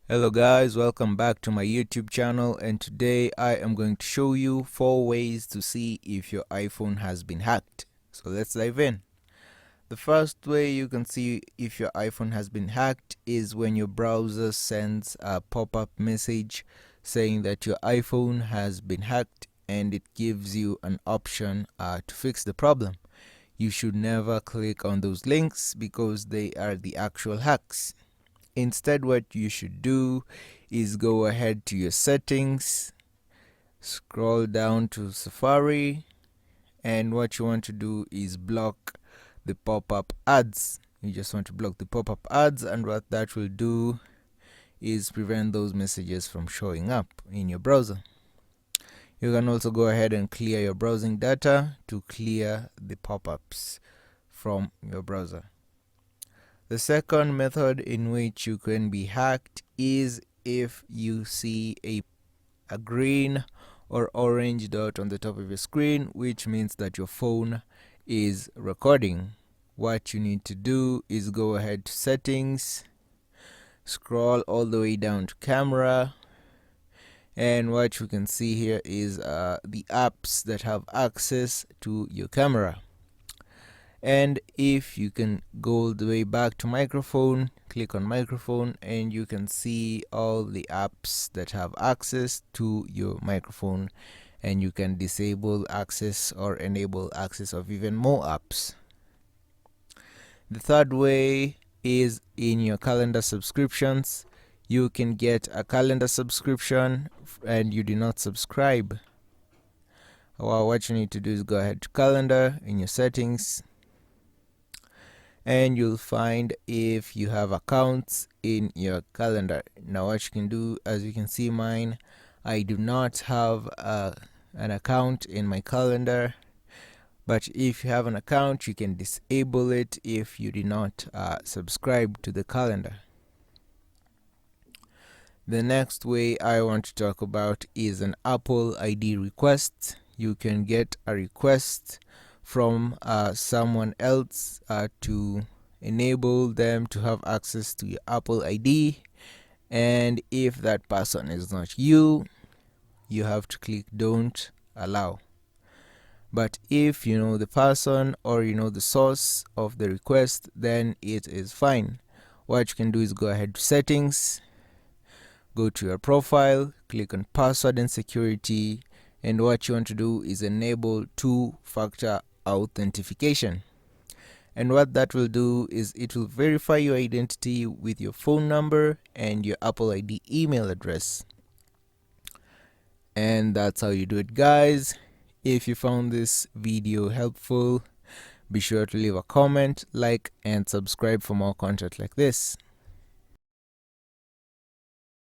Hello guys, welcome back to my YouTube channel, and today I am going to show you 4 ways to see if your iPhone has been hacked. So let's dive in. The first way you can see if your iPhone has been hacked is when your browser sends a pop-up message saying that your iPhone has been hacked, and it gives you an option to fix the problem. You should never click on those links because they are the actual hacks. Instead, what you should do is go ahead to your settings, scroll down to Safari, and what you want to do is block the pop-up ads. You just want to block the pop-up ads, and what that will do is prevent those messages from showing up in your browser. You can also go ahead and clear your browsing data to clear the pop-ups from your browser. The second method in which you can be hacked is if you see a green or orange dot on the top of your screen, which means that your phone is recording. What you need to do is go ahead to settings, scroll all the way down to camera, and what you can see here is the apps that have access to your camera. And if you can go all the way back to microphone, click on microphone, and you can see all the apps that have access to your microphone, and you can disable access or enable access of even more apps. The third way is in your calendar subscriptions. You can get a calendar subscription and you do not subscribe. Well, what you need to do is go ahead to calendar in your settings, and you'll find if you have accounts in your calendar. Now what you can do, as you can see mine, I do not have an account in my calendar, but if you have an account you can disable it if you did not subscribe to the calendar. The next way I want to talk about is an Apple ID request. You can get a request from someone else to enable them to have access to your Apple ID, and if that person is not you, you have to click don't allow. But if you know the person or you know the source of the request, then it is fine. What you can do is go ahead to settings, go to your profile, click on password and security, and what you want to do is enable two-factor authentication. And what that will do is it will verify your identity with your phone number and your Apple ID email address. And that's how you do it, guys. If you found this video helpful, be sure to leave a comment, like, and subscribe for more content like this.